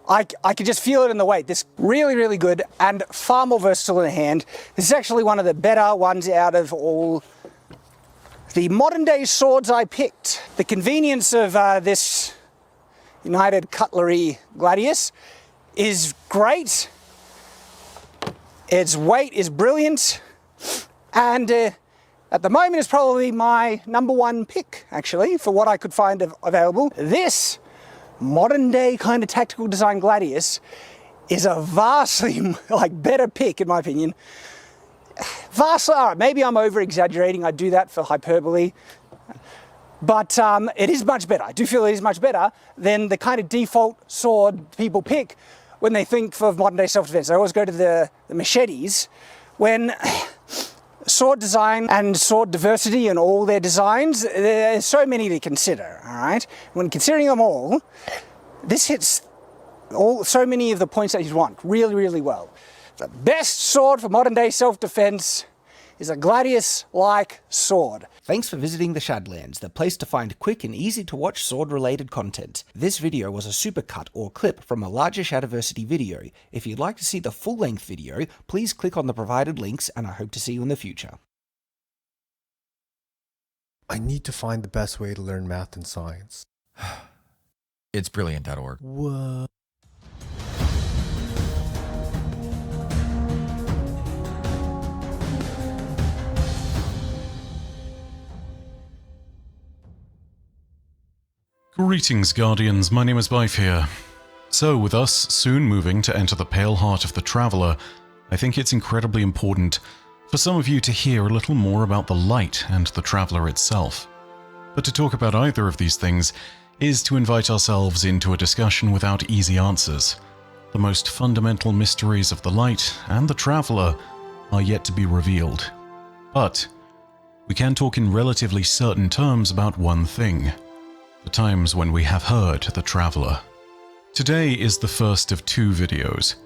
I could just feel it in the weight. This really, really good and far more versatile in the hand. This is actually one of the better ones out of all the modern day swords I picked. The convenience of this United Cutlery Gladius is great. Its weight is brilliant. And at the moment it's probably my #1 pick, actually, for what I could find available. This modern day kind of tactical design Gladius is a vastly better pick in my opinion. Vastly, maybe I'm over exaggerating, I do that for hyperbole, but it is much better. I do feel it is much better than the kind of default sword people pick when they think of modern day self-defense. They always go to the machetes when sword design and sword diversity and all their designs, there's so many to consider, all right? When considering them all, this hits so many of the points that you want really, really well. The best sword for modern day self-defense is a Gladius-like sword. Thanks for visiting the Shadlands, the place to find quick and easy to watch sword-related content. This video was a supercut or clip from a larger Shadiversity video. If you'd like to see the full-length video, please click on the provided links, and I hope to see you in the future. I need to find the best way to learn math and science. It's brilliant.org. What? Greetings, Guardians. My name is Weiter here. So, with us soon moving to enter the pale heart of the Traveller, I think it's incredibly important for some of you to hear a little more about the light and the Traveller itself. But to talk about either of these things is to invite ourselves into a discussion without easy answers. The most fundamental mysteries of the light and the Traveller are yet to be revealed. But we can talk in relatively certain terms about one thing: the times when we have heard the Traveller. Today is the first of 2 videos.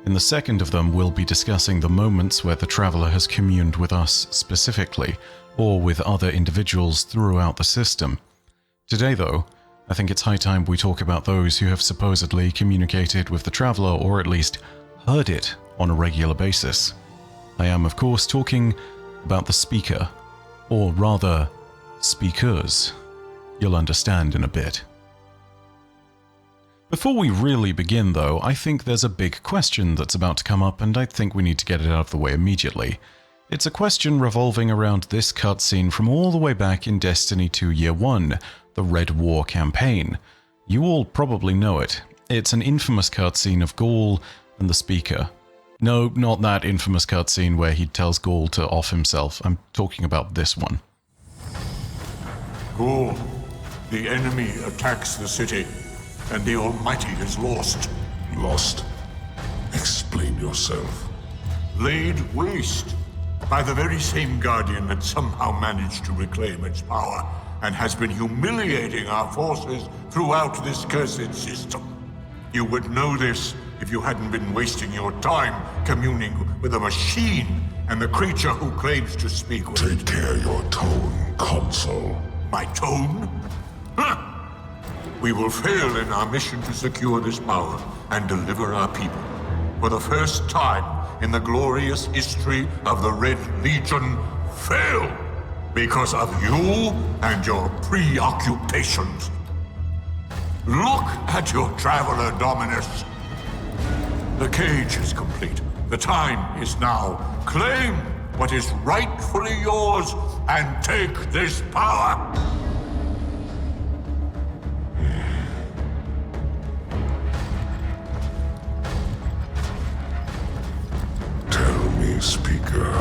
In the second of them, we'll be discussing the moments where the Traveller has communed with us specifically, or with other individuals throughout the system. Today, though, I think it's high time we talk about those who have supposedly communicated with the Traveller, or at least heard it on a regular basis. I am, of course, talking about the speaker, or rather, speakers. You'll understand in a bit. Before we really begin, though, I think there's a big question that's about to come up, and I think we need to get it out of the way immediately. It's a question revolving around this cutscene from all the way back in Destiny 2 Year 1, the Red War campaign. You all probably know it. It's an infamous cutscene of Gaul and the speaker. No, not that infamous cutscene where he tells Gaul to off himself. I'm talking about this one. Gaul, the enemy attacks the city, and the Almighty is lost. Lost? Explain yourself. Laid waste by the very same Guardian that somehow managed to reclaim its power and has been humiliating our forces throughout this cursed system. You would know this if you hadn't been wasting your time communing with a machine and the creature who claims to speak with... Take care your tone, Consul. My tone? Huh. We will fail in our mission to secure this power and deliver our people. For the first time in the glorious history of the Red Legion, fail because of you and your preoccupations. Look at your Traveller, Dominus. The cage is complete. The time is now. Claim what is rightfully yours and take this power. Tell me, Speaker,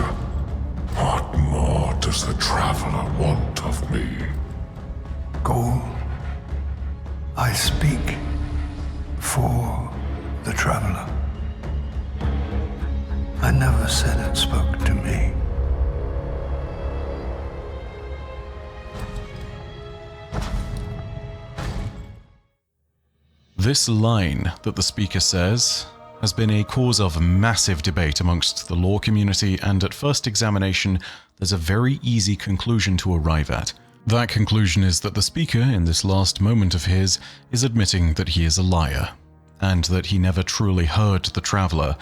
what more does the Traveller want of me? Gaul, I speak for the traveler. I never said it spoke to me. This line that the speaker says has been a cause of massive debate amongst the lore community, and at first examination, there's a very easy conclusion to arrive at. That conclusion is that the speaker, in this last moment of his, is admitting that he is a liar, and that he never truly heard the traveler,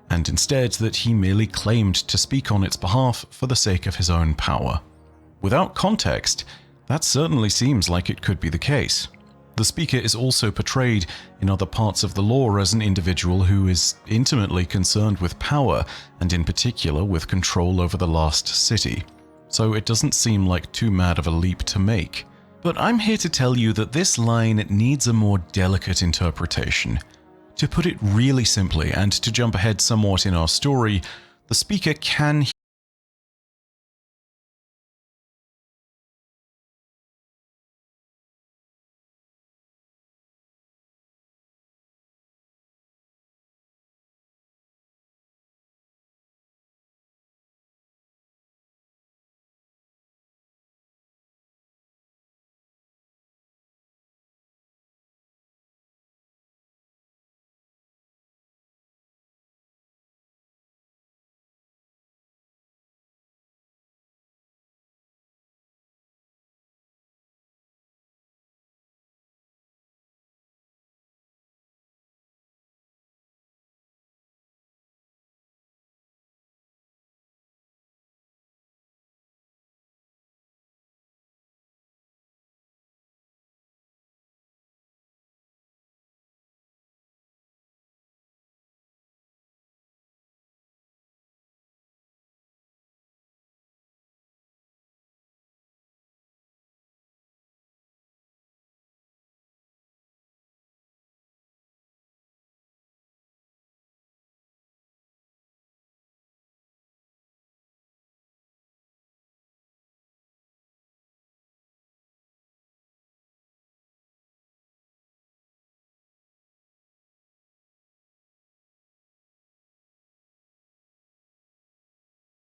and instead that he merely claimed to speak on its behalf for the sake of his own power. Without context, that certainly seems like it could be the case. The speaker is also portrayed in other parts of the lore as an individual who is intimately concerned with power, and in particular with control over the lost city. So it doesn't seem like too mad of a leap to make. But I'm here to tell you that this line needs a more delicate interpretation. To put it really simply, and to jump ahead somewhat in our story, the speaker can